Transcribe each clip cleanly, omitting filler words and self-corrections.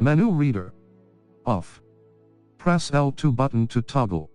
Menu reader. Off. Press L2 button to toggle.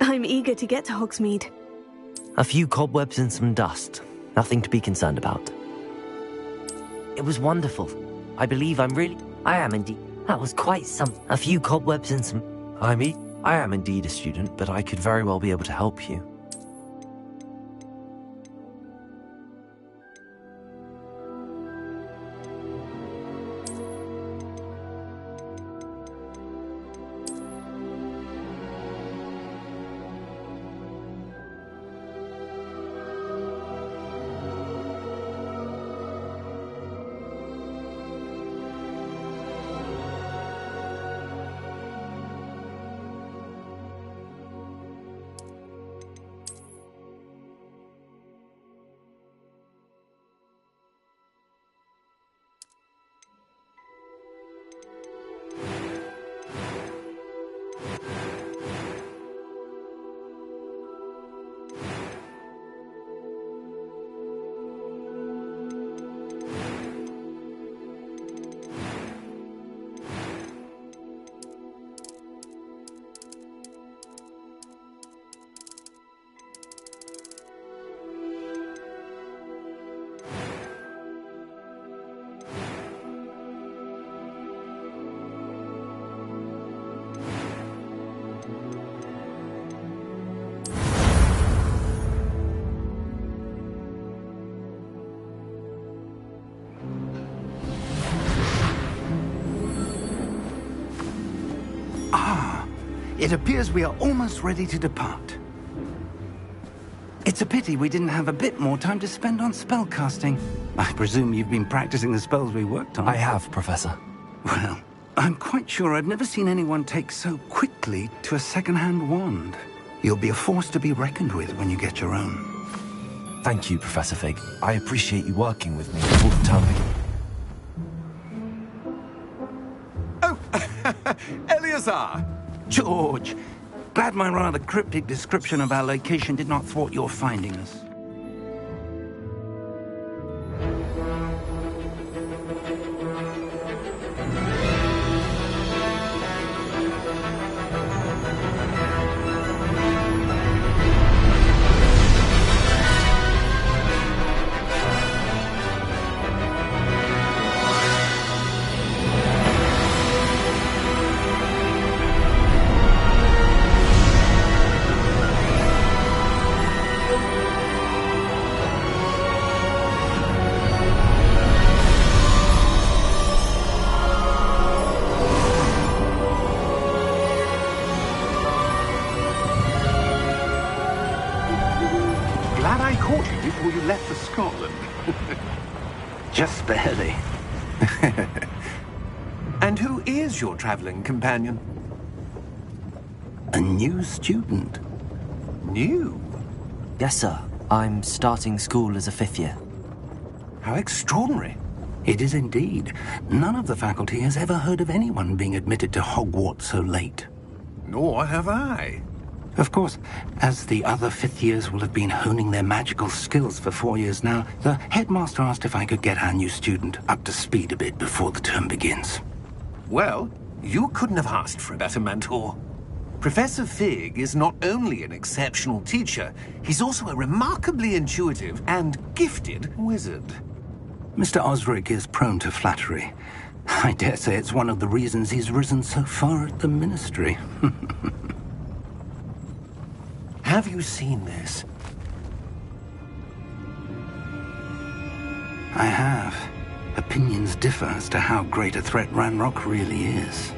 I'm eager to get to Hogsmeade. A few cobwebs and some dust. Nothing to be concerned about. It was wonderful. I believe I am indeed. That was quite some. A few cobwebs and some. I am indeed a student, but I could very well be able to help you. It appears we are almost ready to depart. It's a pity we didn't have a bit more time to spend on spellcasting. I presume you've been practicing the spells we worked on. I have, Professor. Well, I'm quite sure I've never seen anyone take so quickly to a second-hand wand. You'll be a force to be reckoned with when you get your own. Thank you, Professor Fig. I appreciate you working with me all the time. Oh, Eleazar! George, glad my rather cryptic description of our location did not thwart your finding us. Glad I caught you before you left for Scotland. Just barely. And who is your traveling companion? A new student. New? Yes, sir. I'm starting school as a 5th year. How extraordinary. It is indeed. None of the faculty has ever heard of anyone being admitted to Hogwarts so late. Nor have I. Of course, as the other 5th years will have been honing their magical skills for 4 years now, the headmaster asked if I could get our new student up to speed a bit before the term begins. Well, you couldn't have asked for a better mentor. Professor Fig is not only an exceptional teacher, he's also a remarkably intuitive and gifted wizard. Mr. Osric is prone to flattery. I dare say it's one of the reasons he's risen so far at the ministry. Have you seen this? I have. Opinions differ as to how great a threat Ranrock really is.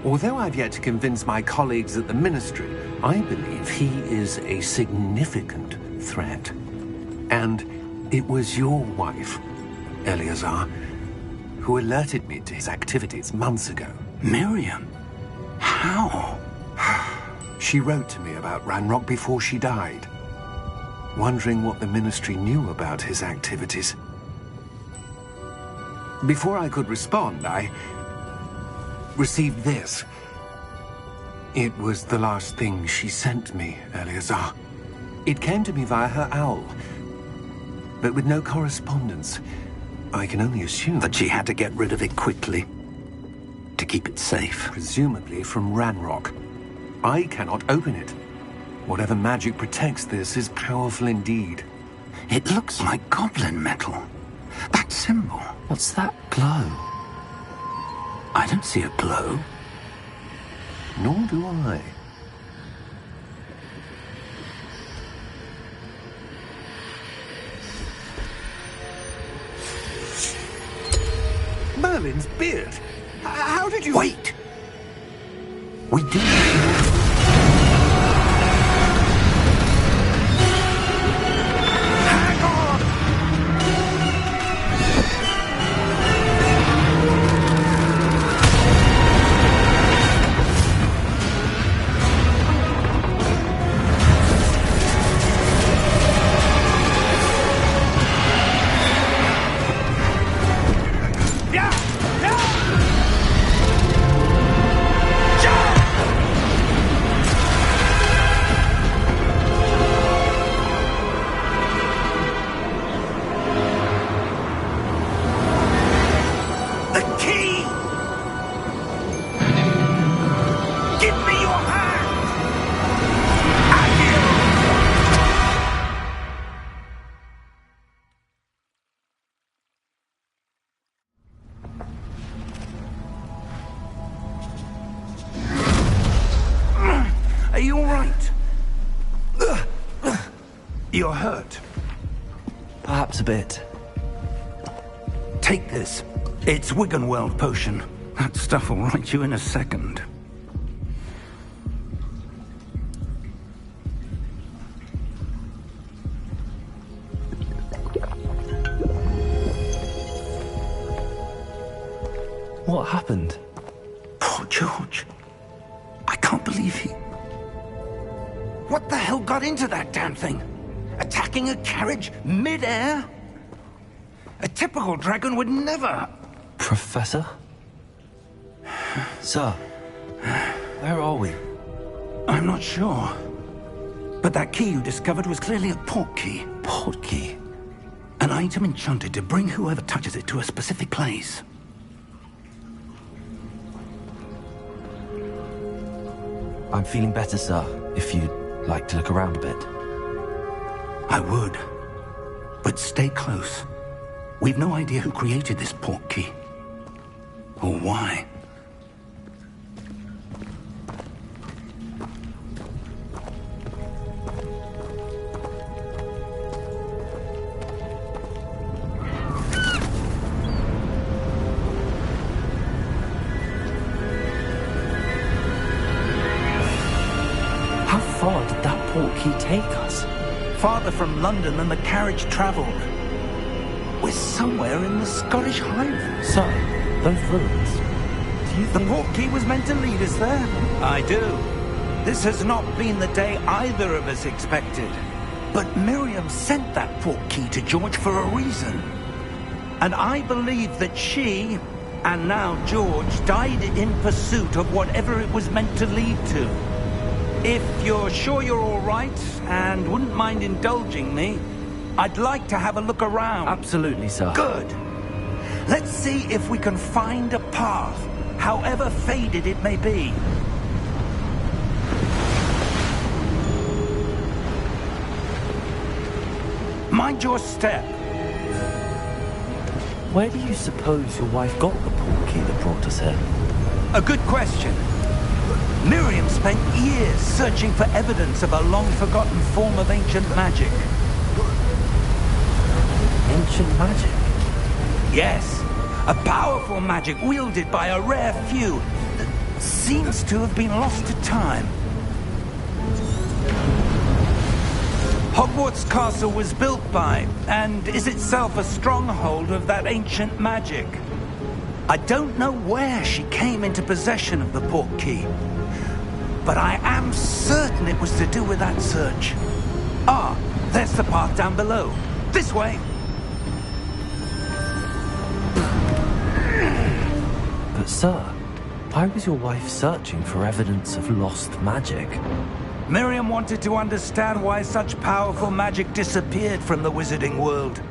Although I've yet to convince my colleagues at the Ministry, I believe he is a significant threat. And it was your wife, Eleazar, who alerted me to his activities months ago. Miriam? How? She wrote to me about Ranrock before she died, wondering what the Ministry knew about his activities. Before I could respond, I received this. It was the last thing she sent me, Eleazar. It came to me via her owl, but with no correspondence. I can only assume That she had to get rid of it quickly, to keep it safe. presumably from Ranrock. I cannot open it. Whatever magic protects this is powerful indeed. It looks like goblin metal. That symbol. What's that glow? I don't see a glow. Nor do I. Merlin's beard. How did you... Wait! We do. Hang on! Yeah! Yeah! The key! Give me your hand! Are you all right? You're hurt. Perhaps a bit. Take this. It's Wiggenweld potion. That stuff will right you in a second. What happened? Poor George. I can't believe he... What the hell got into that damn thing? Attacking a carriage mid-air? A typical dragon would never... Professor? Sir, where are we? I'm not sure. But that key you discovered was clearly a port key. Port key? An item enchanted to bring whoever touches it to a specific place. I'm feeling better, sir, if you'd like to look around a bit. I would. But stay close. We've no idea who created this port key. Or why. How far did that port key take us? Farther from London than the carriage travelled. We're somewhere in the Scottish Highlands. Sir, those ruins. Do you The think... port key was meant to lead us there? I do. This has not been the day either of us expected. But Miriam sent that port key to George for a reason. And I believe that she, and now George, died in pursuit of whatever it was meant to lead to. If you're sure you're all right, and wouldn't mind indulging me, I'd like to have a look around. Absolutely, sir. Good. Let's see if we can find a path, however faded it may be. Mind your step. Where do you suppose your wife got the port key that brought us here? A good question. Miriam spent years searching for evidence of a long-forgotten form of ancient magic. Ancient magic? Yes, a powerful magic wielded by a rare few that seems to have been lost to time. Hogwarts Castle was built by, and is itself a stronghold of that ancient magic. I don't know where she came into possession of the port key, but I am certain it was to do with that search. Ah, there's the path down below. This way. But sir, why was your wife searching for evidence of lost magic? Miriam wanted to understand why such powerful magic disappeared from the wizarding world.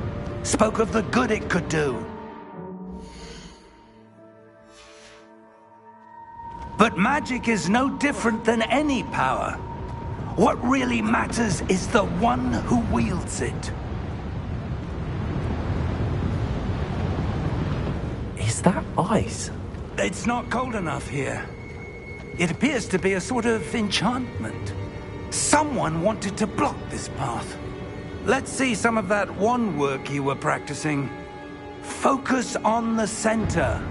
Spoke of the good it could do. But magic is no different than any power. What really matters is the one who wields it. Is that ice? It's not cold enough here. It appears to be a sort of enchantment. Someone wanted to block this path. Let's see some of that wand work you were practicing. Focus on the center.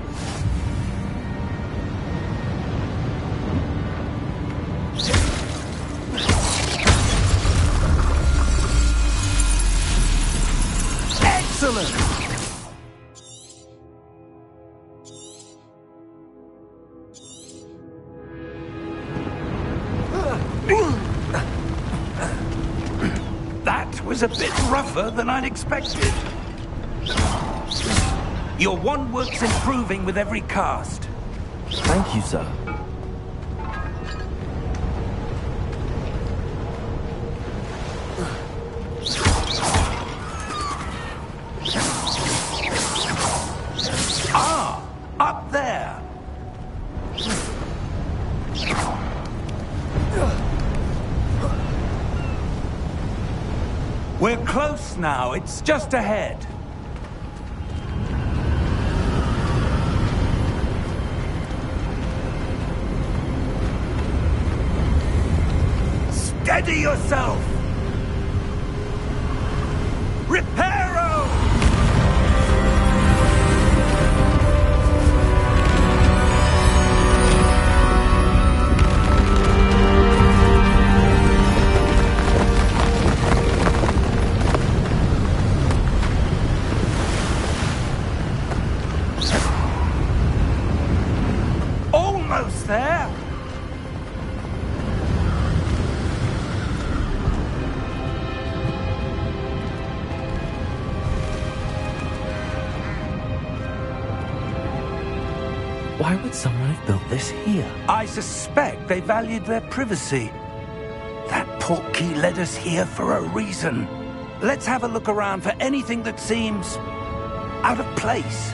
Excellent! That was a bit rougher than I'd expected. Your wand work's improving with every cast. Thank you, sir. Ah, up there. We're close now. It's just ahead. Steady yourself! Reparo! Why would someone have built this here? I suspect they valued their privacy. That portkey led us here for a reason. Let's have a look around for anything that seems out of place.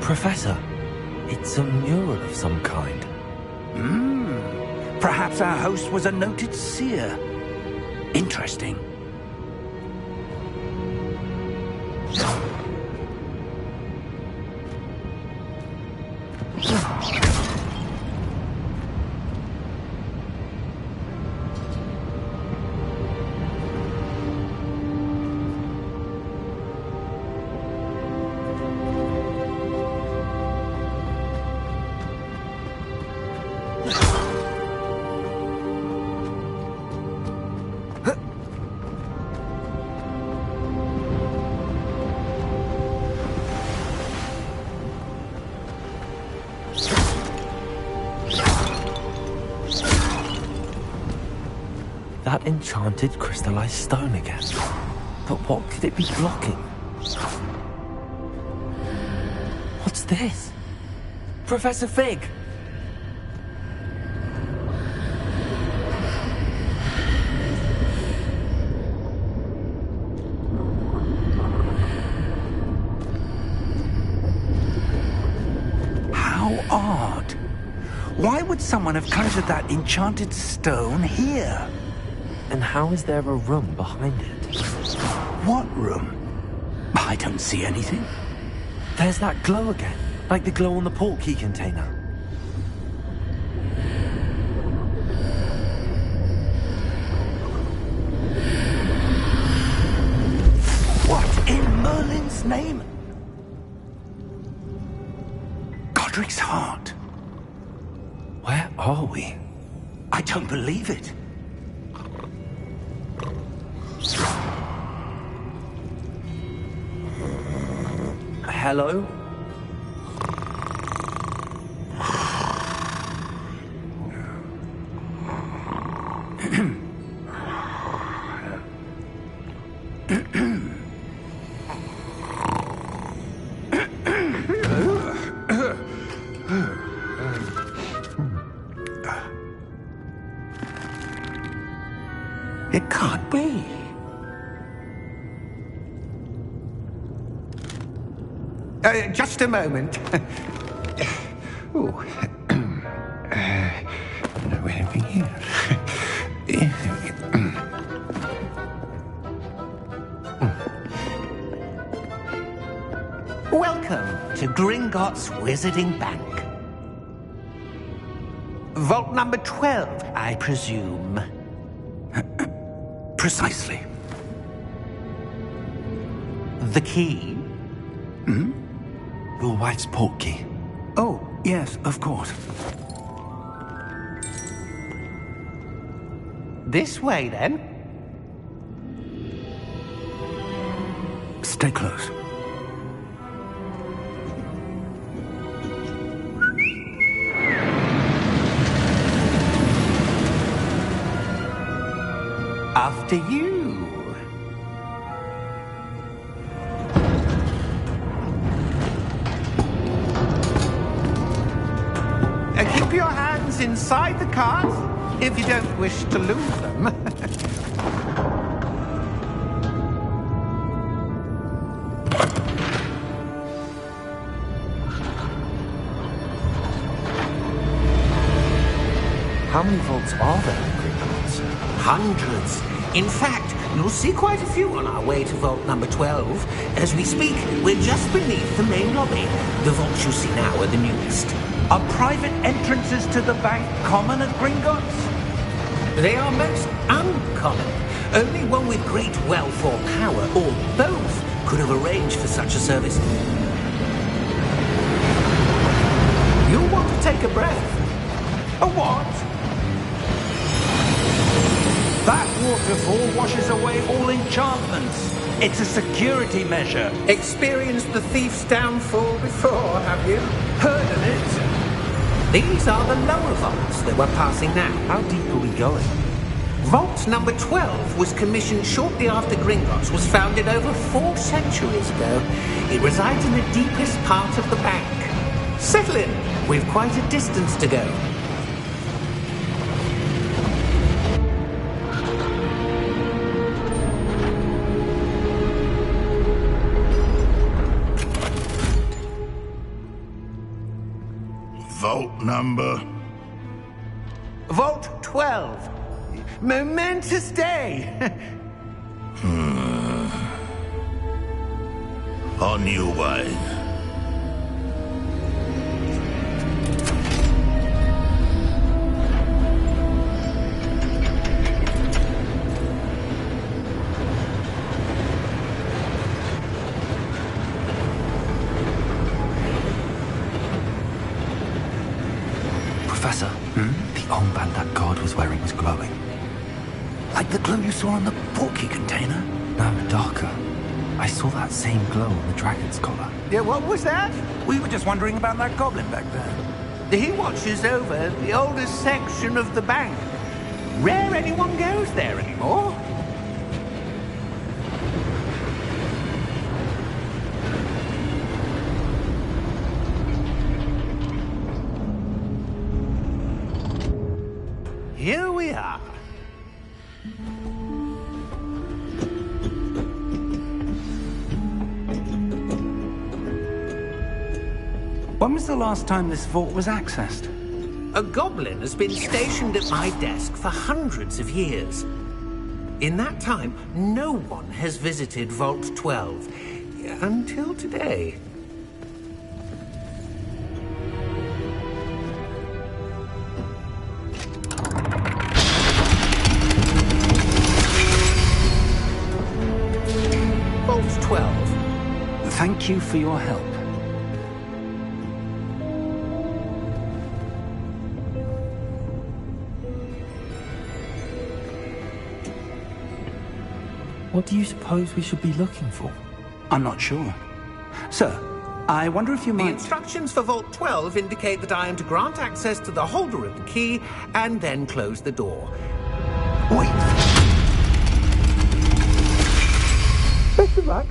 Professor, it's a mural of some kind. Perhaps our host was a noted seer. Interesting. That enchanted crystallized stone again. But what could it be blocking? What's this? Professor Fig! How odd. Why would someone have conjured that enchanted stone here? And how is there a room behind it? What room? I don't see anything. There's that glow again, like the glow on the portkey container. What in Merlin's name? Godric's heart. Where are we? I don't believe it. Hello? It can't be. Just a moment. Anything here? Welcome to Gringotts Wizarding Bank. Vault number 12, I presume. Precisely. The key? Your wife's portkey. Oh, yes, of course. This way, then. Stay close. After you. Keep your hands inside the cart if you don't wish to lose them. How many vaults are there in Gringotts? Hundreds. In fact, you'll see quite a few on our way to vault number 12. As we speak, we're just beneath the main lobby. The vaults you see now are the newest. Are private entrances to the bank common at Gringotts? They are most uncommon. Only one with great wealth or power, or both, could have arranged for such a service. You'll want to take a breath. A what? That waterfall washes away all enchantments. It's a security measure. Experienced the thief's downfall before, have you? Heard of it? These are the lower vaults that we're passing now. How deep are we going? Vault number 12 was commissioned shortly after Gringotts was founded over 4 centuries ago. It resides in the deepest part of the bank. Settle in. We've quite a distance to go. Vault number? Vault 12. Momentous day. On your way. Professor, the armband that guard was wearing was glowing. Like the glow you saw on the portkey container? No, darker. I saw that same glow on the dragon's collar. Yeah, what was that? We were just wondering about that goblin back there. He watches over the oldest section of the bank. Rare anyone goes there anymore. Here we are. When was the last time this vault was accessed? A goblin has been stationed at my desk for hundreds of years. In that time, no one has visited Vault 12. Until today. Vault 12. Thank you for your help. What do you suppose we should be looking for? I'm not sure. Sir, I wonder if you The might... instructions for Vault 12 indicate that I am to grant access to the holder of the key and then close the door. Wait! Best of luck.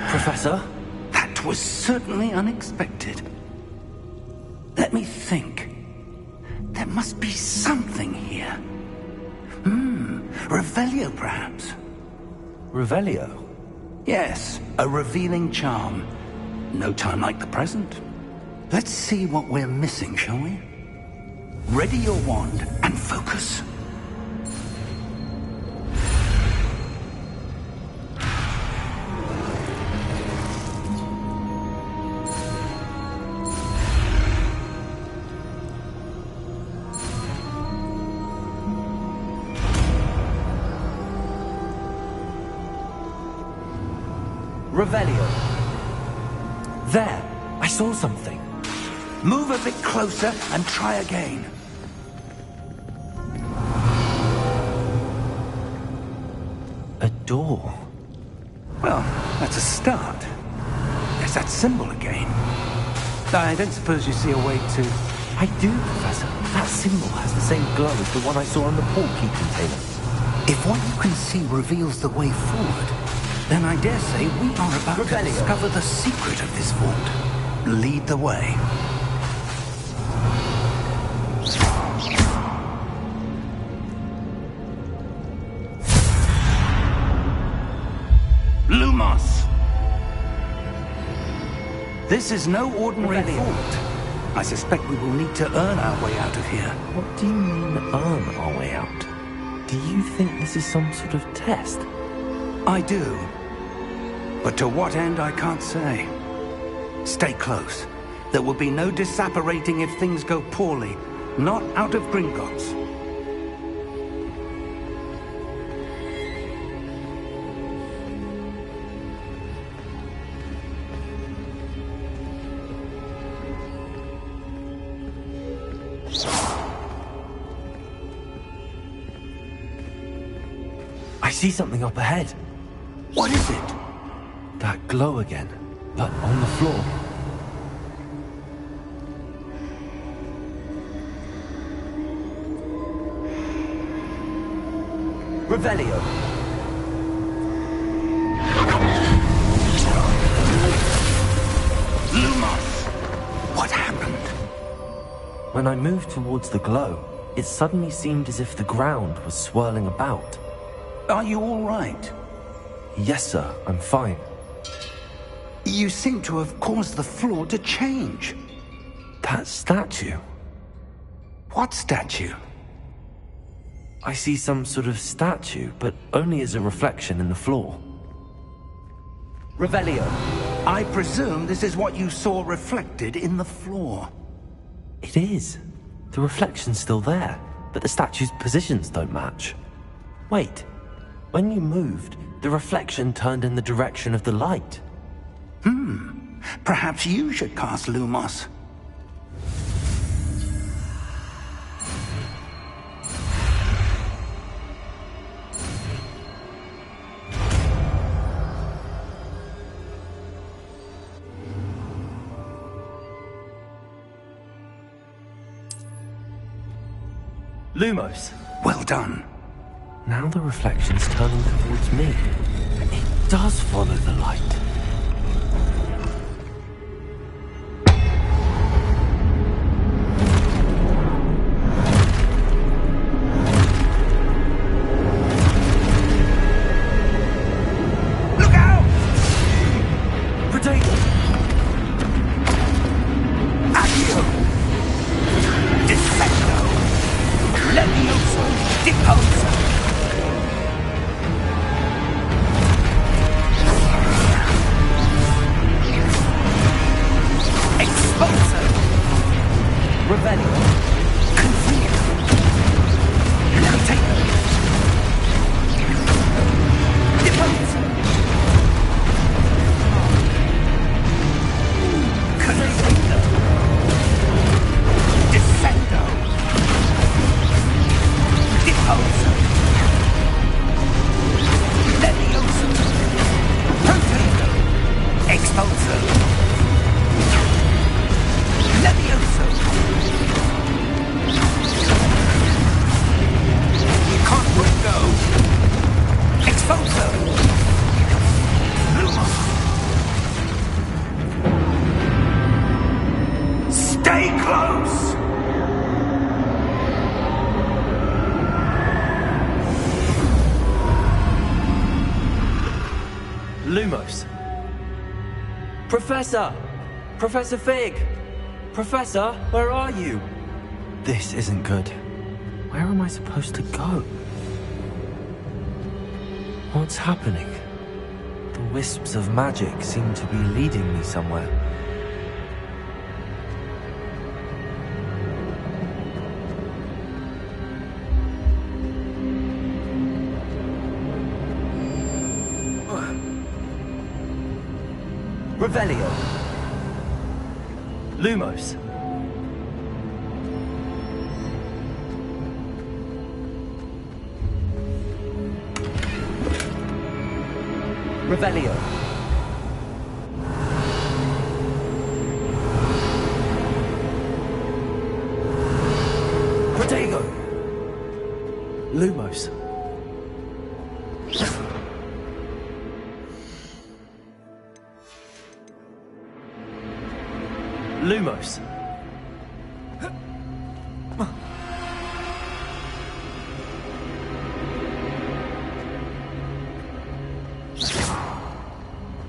Professor? That was certainly unexpected. Let me think. There must be something here. Revelio, perhaps? Revelio? Yes, a revealing charm. No time like the present. Let's see what we're missing, shall we? Ready your wand and focus. Revelio. There! I saw something. Move a bit closer and try again. A door. Well, that's a start. There's that symbol again. I don't suppose you see a way to... I do, Professor. That symbol has the same glow as the one I saw on the portkey container. If what you can see reveals the way forward, then I dare say we are about to discover the secret of this vault. Lead the way. Lumos! This is no ordinary vault. I suspect we will need to earn our way out of here. What do you mean, earn our way out? Do you think this is some sort of test? I do. But to what end, I can't say. Stay close. There will be no disapparating if things go poorly. Not out of Gringotts. I see something up ahead. What is it? That glow again, but on the floor. Revelio. Lumos! What happened? When I moved towards the glow, it suddenly seemed as if the ground was swirling about. Are you all right? Yes, sir, I'm fine. You seem to have caused the floor to change. That statue. What statue? I see some sort of statue, but only as a reflection in the floor. Revelio. I presume this is what you saw reflected in the floor. It is. The reflection's still there, but the statue's positions don't match. Wait. When you moved, the reflection turned in the direction of the light. Perhaps you should cast Lumos. Lumos. Well done. Now the reflection's turning towards me. It does follow the light. Look out! Potato! Accio! Defendo! Levioso! Deposo! Exposo! Revelio! Confino! Levitator! Deposo! Confino! Descendo! Deposo! Levioso! Potato! Exposo! Levioso! Conquerdo! Exposo! Lumos! Stay close! Lumos. Professor! Professor Fig! Professor, where are you? This isn't good. Where am I supposed to go? What's happening? The wisps of magic seem to be leading me somewhere. Revelio. Lumos. Revelio. Protego. Lumos. Lumos.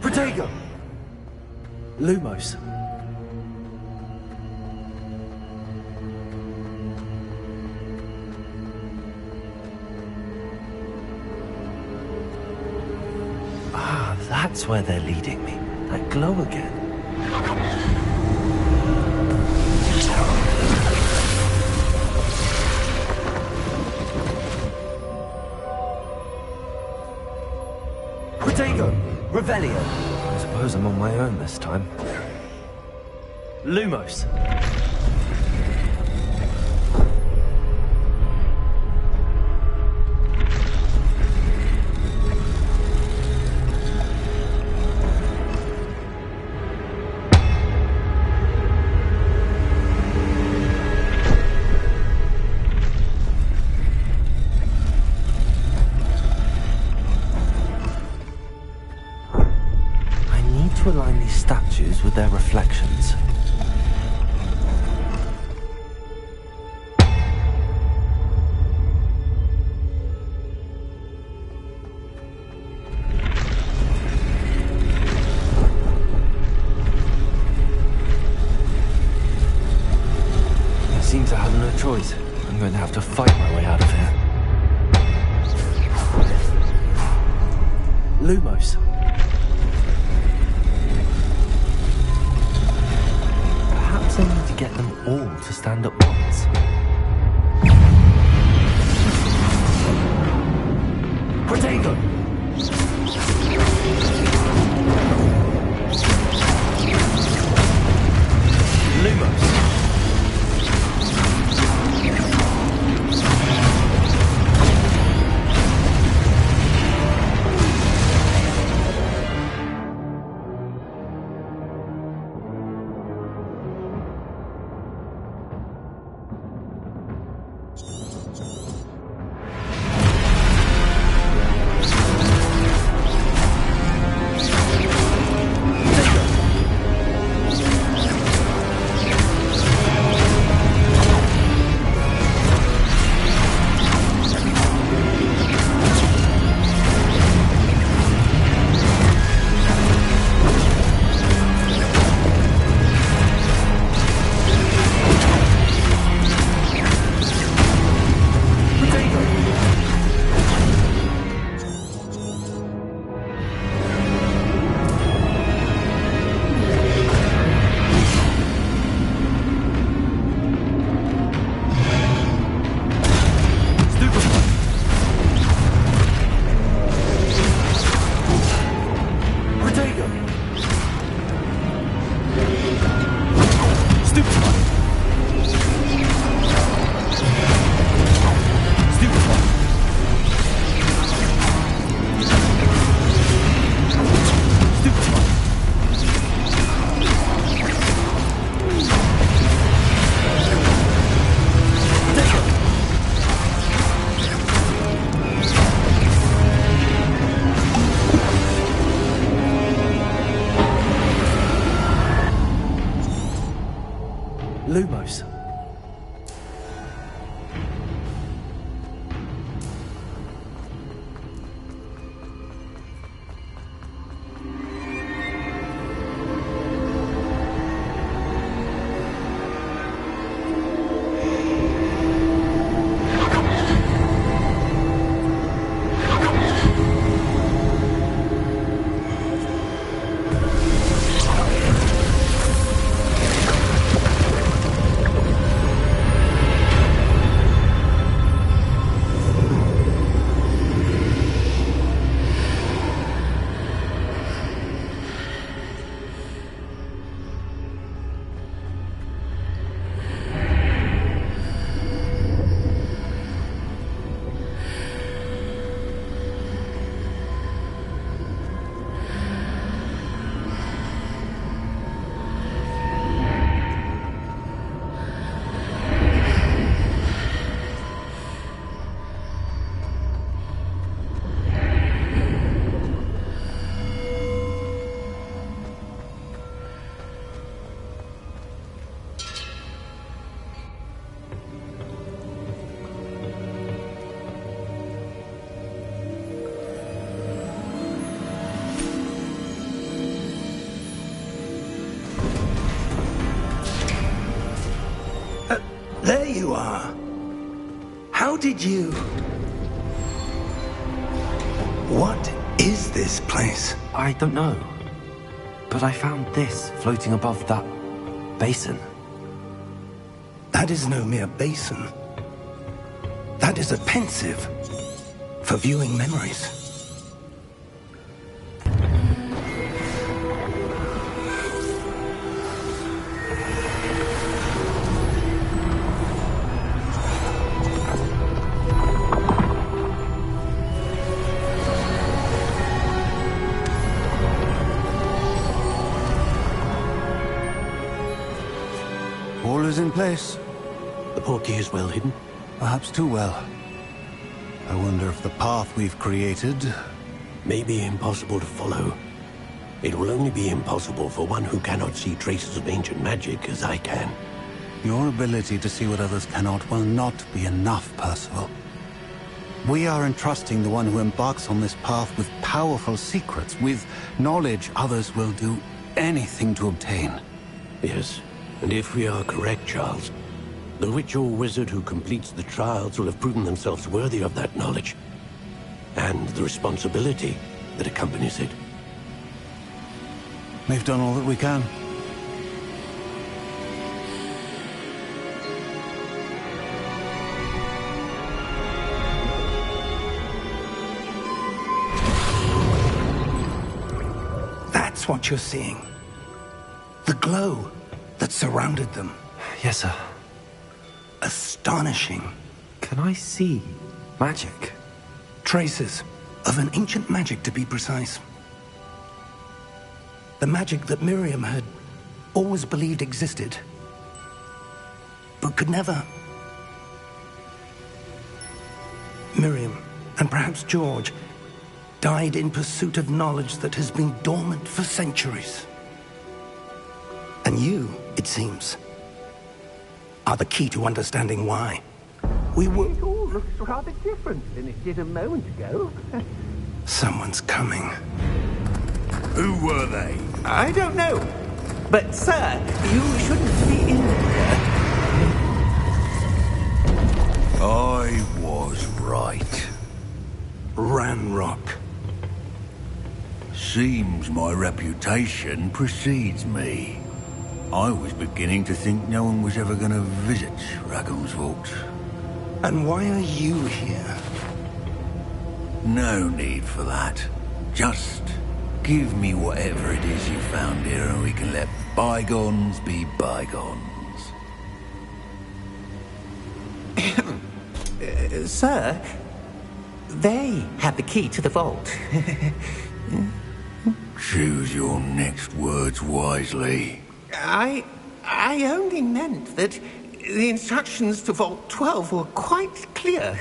Protego. Lumos. Ah, that's where they're leading me. That glow again. Protego! Revelio! I suppose I'm on my own this time. Lumos! these statues with their reflections. I seem to have no choice. I'm going to have to fight my way out of here. Lumos. Perhaps I need to get them all to stand at once. Protego! Lumos. Lumos. There you are. How did you... What is this place? I don't know. But I found this floating above that basin. That is no mere basin. That is a pensive for viewing memories. All is in place. The portkey is well hidden. Perhaps too well. I wonder if the path we've created... May be impossible to follow. It will only be impossible for one who cannot see traces of ancient magic as I can. Your ability to see what others cannot will not be enough, Percival. We are entrusting the one who embarks on this path with powerful secrets, with knowledge others will do anything to obtain. Yes, and if we are correct, Charles, the witch or wizard who completes the trials will have proven themselves worthy of that knowledge, and the responsibility that accompanies it. We've done all that we can. That's what you're seeing. The glow that surrounded them. Yes, sir. Astonishing. Can I see magic? Traces of an ancient magic, to be precise. The magic that Miriam had always believed existed, but could never. Miriam, and perhaps George, died in pursuit of knowledge that has been dormant for centuries. And you, it seems, are the key to understanding why. We were... It all looks rather different than it did a moment ago. Someone's coming. Who were they? I don't know. But, sir, you shouldn't be in there. I was right. Ranrock. Seems my reputation precedes me. I was beginning to think no one was ever going to visit Raggum's vault. And why are you here? No need for that. Just give me whatever it is you found here and we can let bygones be bygones. Sir, they have the key to the vault. Choose your next words wisely. I only meant that the instructions to Vault 12 were quite clear.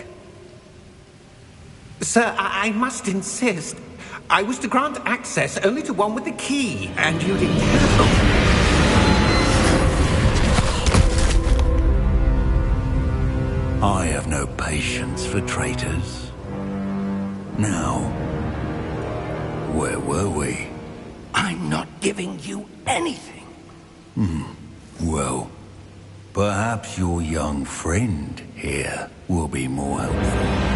Sir, I must insist. I was to grant access only to one with the key, and you didn't have. I have no patience for traitors. Now, where were we? I'm not giving you anything. Well, perhaps your young friend here will be more helpful.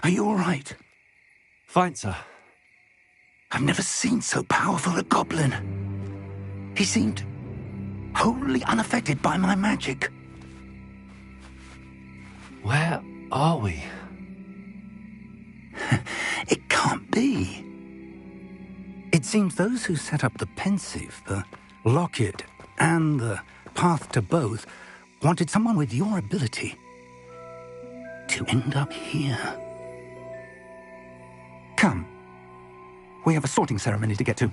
Are you all right? Fine, sir. I've never seen so powerful a goblin. He seemed wholly unaffected by my magic. Where are we? It can't be. It seems those who set up the pensive, the locket, and the path to both wanted someone with your ability to end up here. Come. We have a sorting ceremony to get to.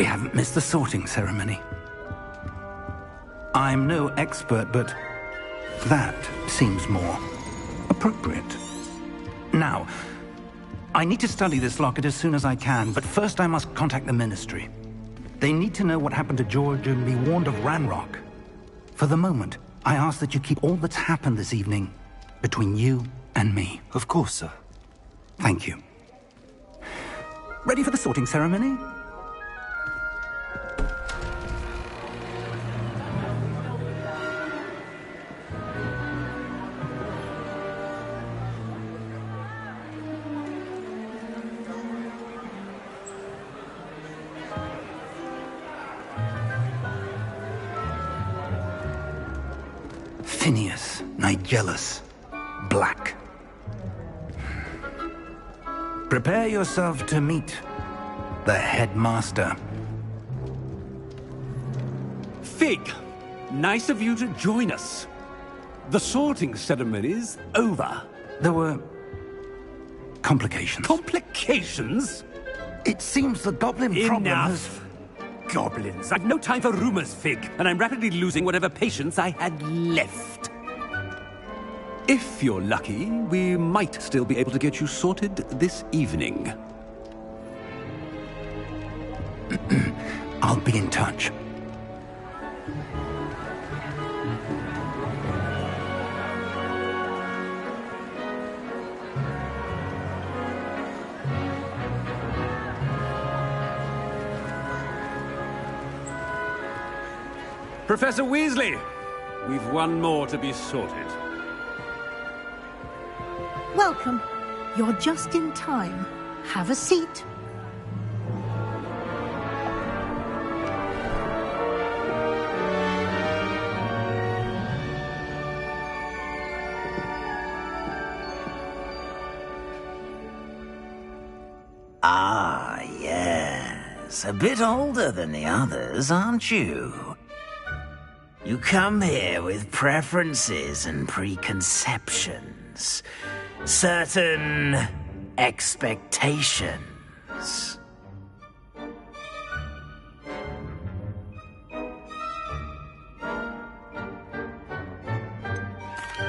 We haven't missed the sorting ceremony. I'm no expert, but that seems more appropriate. Now, I need to study this locket as soon as I can, but first I must contact the Ministry. They need to know what happened to George and be warned of Ranrock. For the moment, I ask that you keep all that's happened this evening between you and me. Of course, sir. Thank you. Ready for the sorting ceremony? Phineas, Nigellus, Black. Prepare yourself to meet the headmaster. Fig, nice of you to join us. The sorting ceremony's over. There were complications. Complications? It seems the goblin problem has... Enough. Goblins. I've no time for rumors, Fig, and I'm rapidly losing whatever patience I had left. If you're lucky, we might still be able to get you sorted this evening. I'll be in touch. Professor Weasley, we've one more to be sorted. Welcome. You're just in time. Have a seat. Ah, yes. A bit older than the others, aren't you? You come here with preferences and preconceptions. Certain expectations.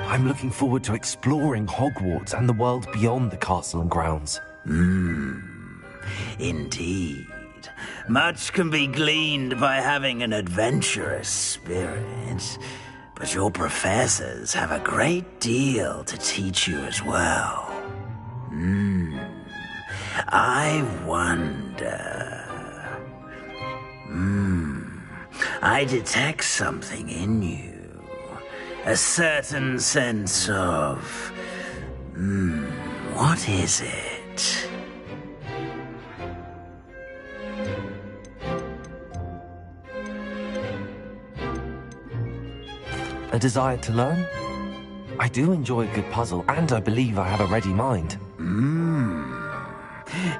I'm looking forward to exploring Hogwarts and the world beyond the castle and grounds. Indeed. Much can be gleaned by having an adventurous spirit, but your professors have a great deal to teach you as well. I wonder... I detect something in you. A certain sense of... what is it? A desire to learn? I do enjoy a good puzzle, and I believe I have a ready mind.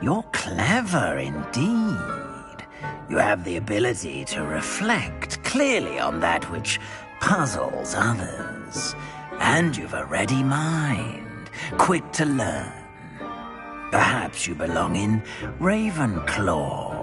You're clever indeed. You have the ability to reflect clearly on that which puzzles others. And you've a ready mind, quick to learn. Perhaps you belong in Ravenclaw.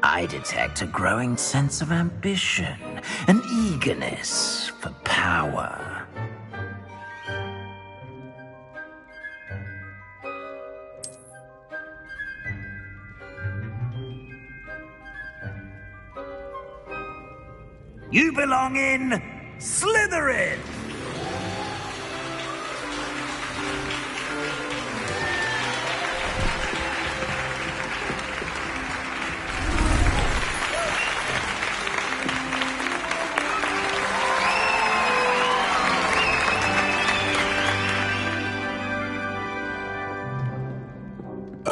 I detect a growing sense of ambition, an eagerness for power. You belong in Slytherin!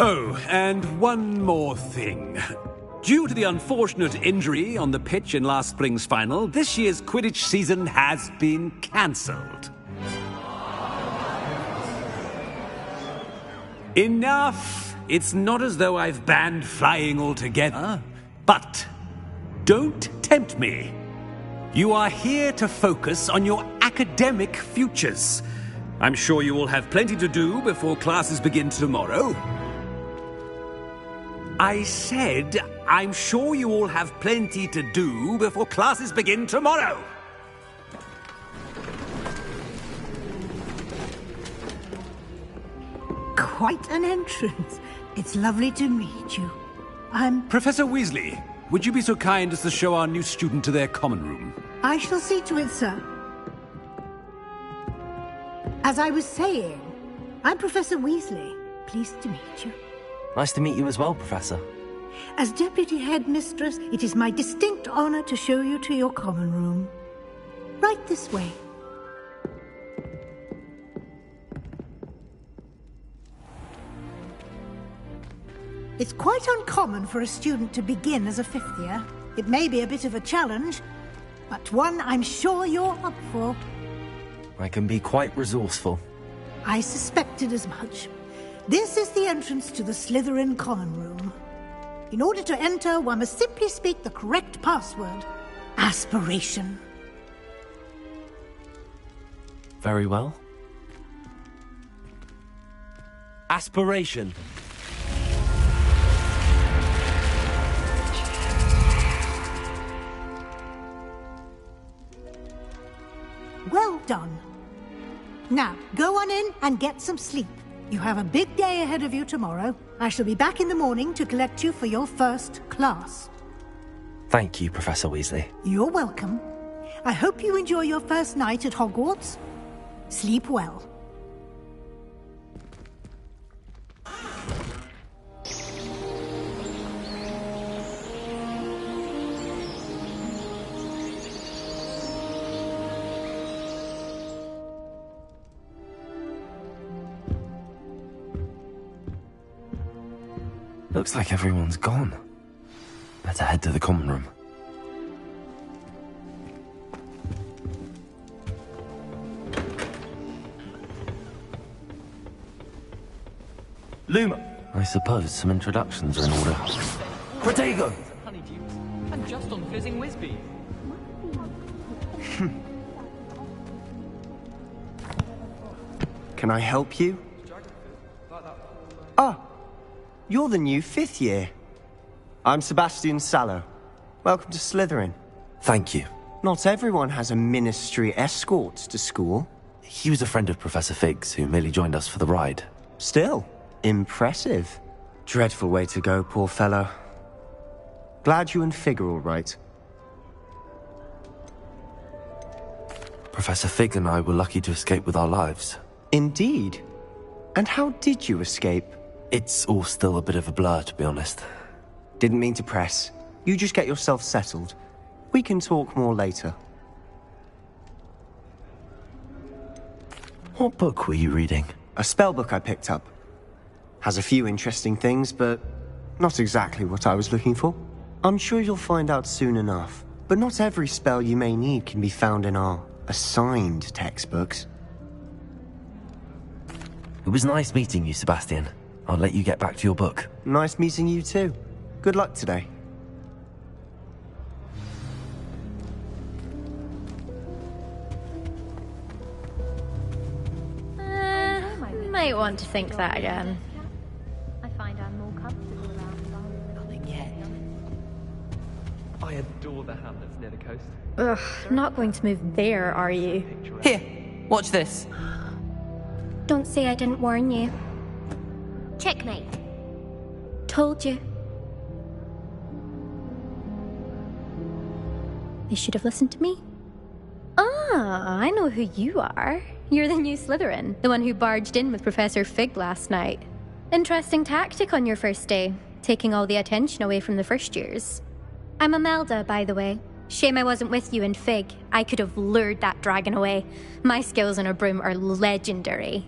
Oh, and one more thing. Due to the unfortunate injury on the pitch in last spring's final, this year's Quidditch season has been cancelled. Enough! It's not as though I've banned flying altogether, but don't tempt me. You are here to focus on your academic futures. I'm sure you will have plenty to do before classes begin tomorrow. I said, I'm sure you all have plenty to do before classes begin tomorrow. Quite an entrance. It's lovely to meet you. I'm... Professor Weasley, would you be so kind as to show our new student to their common room? I shall see to it, sir. As I was saying, I'm Professor Weasley. Pleased to meet you. Nice to meet you as well, Professor. As Deputy Headmistress, it is my distinct honor to show you to your common room. Right this way. It's quite uncommon for a student to begin as a fifth year. It may be a bit of a challenge, but one I'm sure you're up for. I can be quite resourceful. I suspected as much. This is the entrance to the Slytherin common room. In order to enter, one must simply speak the correct password. Aspiration. Very well. Aspiration. Well done. Now, go on in and get some sleep. You have a big day ahead of you tomorrow. I shall be back in the morning to collect you for your first class. Thank you, Professor Weasley. You're welcome. I hope you enjoy your first night at Hogwarts. Sleep well. Looks like everyone's gone. Better head to the common room. Luma! I suppose some introductions are in order. Protego! I'm just on fizzing Whizbee. Can I help you? Ah, you're the new fifth year. I'm Sebastian Sallow. Welcome to Slytherin. Thank you. Not everyone has a ministry escort to school. He was a friend of Professor Fig's, who merely joined us for the ride. Still, impressive. Dreadful way to go, poor fellow. Glad you and Fig are all right. Professor Fig and I were lucky to escape with our lives. Indeed. And how did you escape? It's all still a bit of a blur, to be honest. Didn't mean to press. You just get yourself settled. We can talk more later. What book were you reading? A spell book I picked up. Has a few interesting things, but not exactly what I was looking for. I'm sure you'll find out soon enough. But not every spell you may need can be found in our assigned textbooks. It was nice meeting you, Sebastian. I'll let you get back to your book. Nice meeting you too. Good luck today. Might want to think that again. I find I'm more comfortable around. Nothing yet. I adore the hamlets near the coast. Ugh, not going to move there, are you? Here, watch this. Don't say I didn't warn you. Checkmate. Told you. You should have listened to me. Ah, I know who you are. You're the new Slytherin, the one who barged in with Professor Fig last night. Interesting tactic on your first day, taking all the attention away from the first years. I'm Imelda, by the way. Shame I wasn't with you in Fig. I could have lured that dragon away. My skills on a broom are legendary.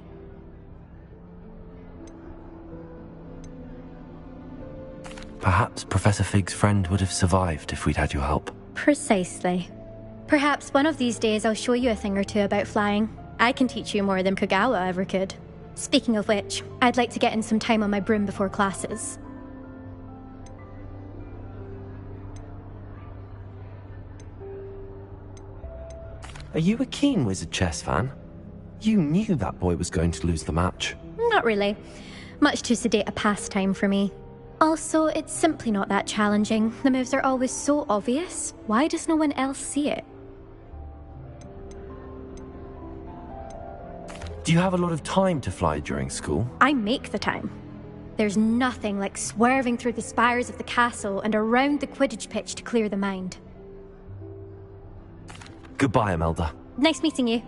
Perhaps Professor Fig's friend would have survived if we'd had your help. Precisely. Perhaps one of these days I'll show you a thing or two about flying. I can teach you more than Kagawa ever could. Speaking of which, I'd like to get in some time on my broom before classes. Are you a keen Wizard chess fan? You knew that boy was going to lose the match. Not really. Much too sedate a pastime for me. Also, it's simply not that challenging. The moves are always so obvious. Why does no one else see it? Do you have a lot of time to fly during school? I make the time. There's nothing like swerving through the spires of the castle and around the Quidditch pitch to clear the mind. Goodbye, Imelda. Nice meeting you.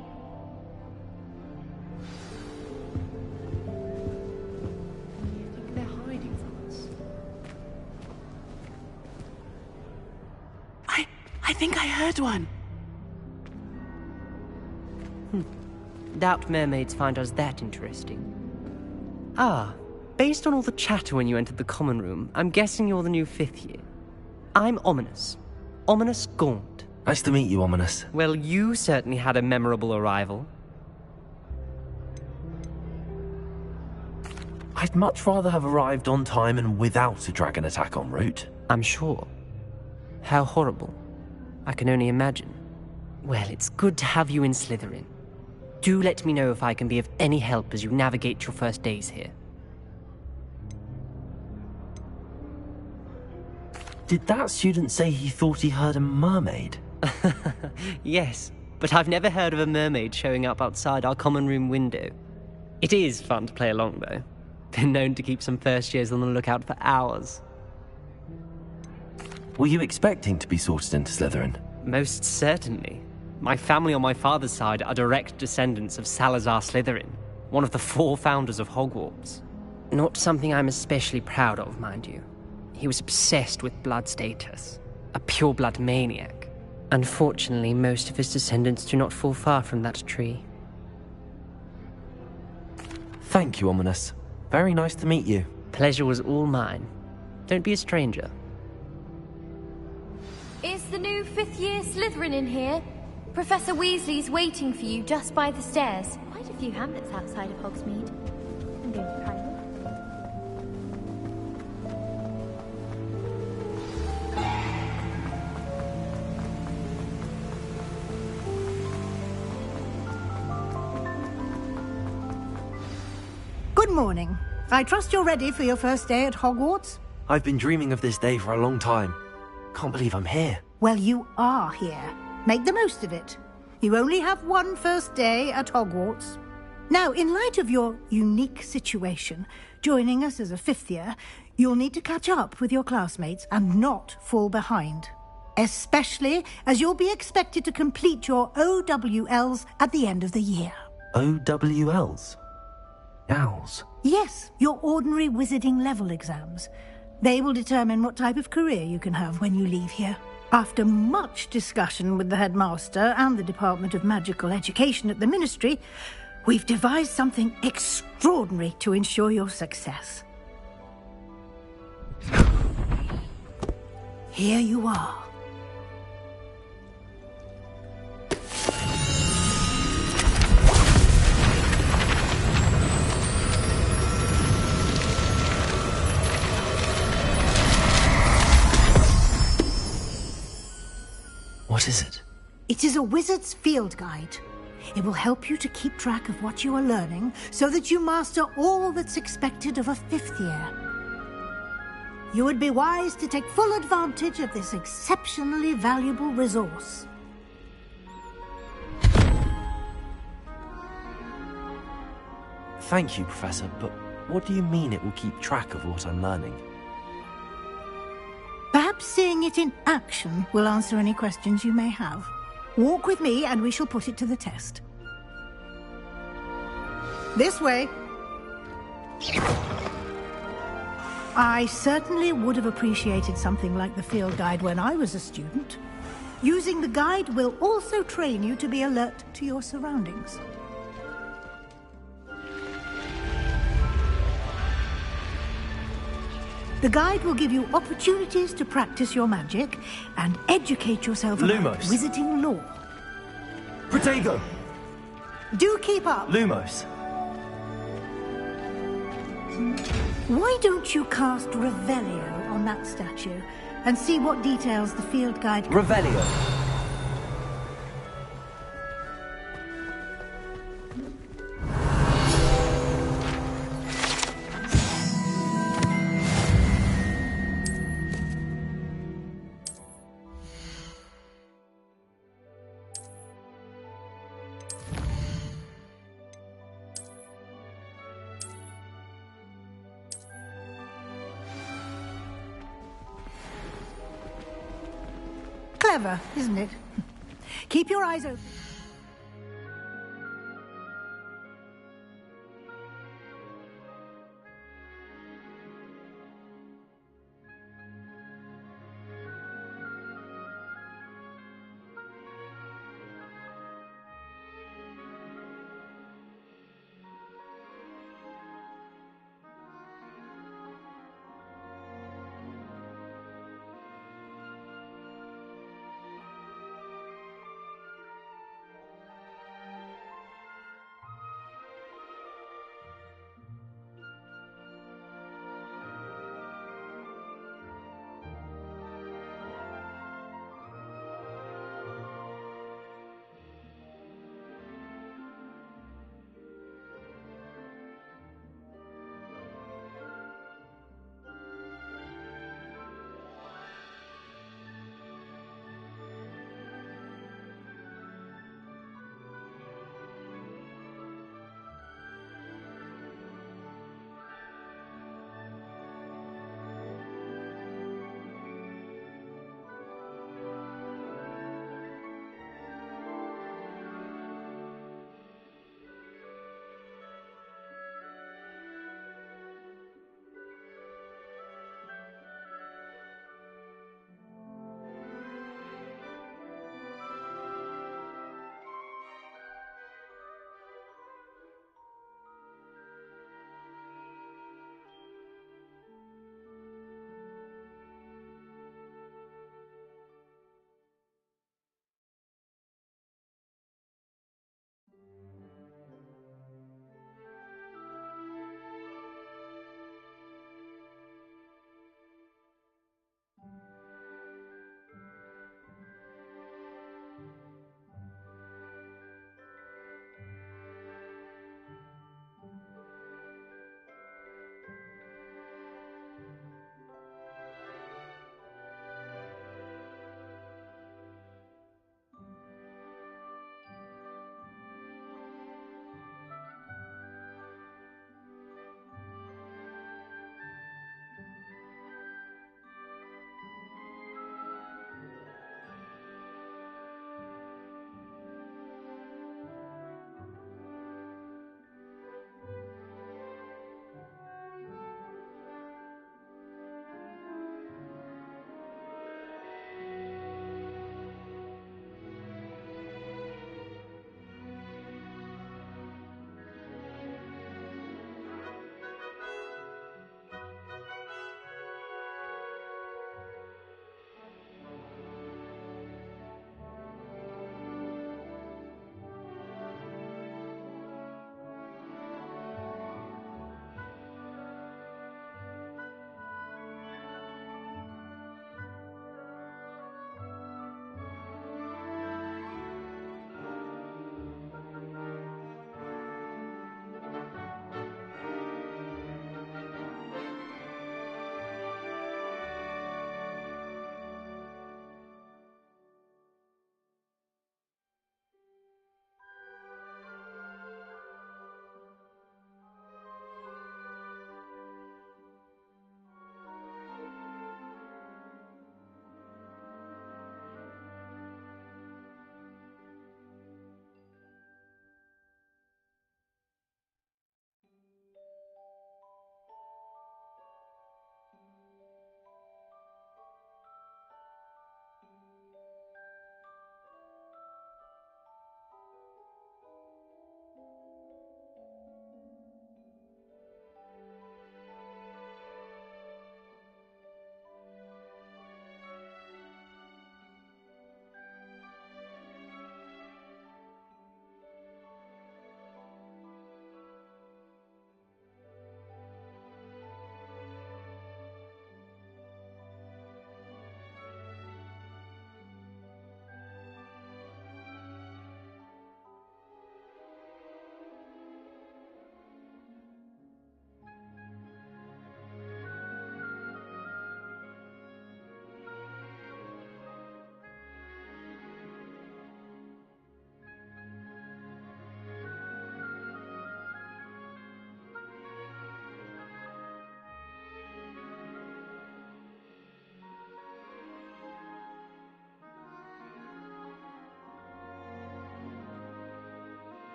They're hiding from us. I think I heard one. Doubt mermaids find us that interesting. Ah, based on all the chatter when you entered the common room, I'm guessing you're the new 5th year. I'm Ominous. Ominous Gaunt. Nice to meet you, Ominous. Well, you certainly had a memorable arrival. I'd much rather have arrived on time and without a dragon attack en route. I'm sure. How horrible. I can only imagine. Well, it's good to have you in Slytherin. Do let me know if I can be of any help as you navigate your first days here. Did that student say he thought he heard a mermaid? Yes, but I've never heard of a mermaid showing up outside our common room window. It is fun to play along, though. Been known to keep some first years on the lookout for hours. Were you expecting to be sorted into Slytherin? Most certainly. My family on my father's side are direct descendants of Salazar Slytherin, one of the 4 founders of Hogwarts. Not something I'm especially proud of, mind you. He was obsessed with blood status, a pure-blood maniac. Unfortunately, most of his descendants do not fall far from that tree. Thank you, Ominous. Very nice to meet you. Pleasure was all mine. Don't be a stranger. Is the new 5th year Slytherin in here? Professor Weasley's waiting for you just by the stairs. Quite a few hamlets outside of Hogsmeade. I'm going to try them. Good morning. I trust you're ready for your first day at Hogwarts? I've been dreaming of this day for a long time. Can't believe I'm here. Well, you are here. Make the most of it. You only have one first day at Hogwarts. Now, in light of your unique situation, joining us as a 5th year, you'll need to catch up with your classmates and not fall behind. Especially as you'll be expected to complete your OWLs at the end of the year. OWLs? Owls? Yes, your ordinary wizarding level exams. They will determine what type of career you can have when you leave here. After much discussion with the headmaster and the Department of Magical Education at the Ministry, we've devised something extraordinary to ensure your success. Here you are. What is it? It is a wizard's field guide. It will help you to keep track of what you are learning so that you master all that's expected of a 5th year. You would be wise to take full advantage of this exceptionally valuable resource. Thank you, Professor, but what do you mean it will keep track of what I'm learning? Perhaps seeing it in action will answer any questions you may have. Walk with me and we shall put it to the test. This way. I certainly would have appreciated something like the field guide when I was a student. Using the guide will also train you to be alert to your surroundings. The guide will give you opportunities to practice your magic and educate yourself about Lumos. wizarding lore. Protego! Do keep up. Lumos. Why don't you cast Revelio on that statue and see what details the field guide... Revelio. Clever, isn't it? Keep your eyes open.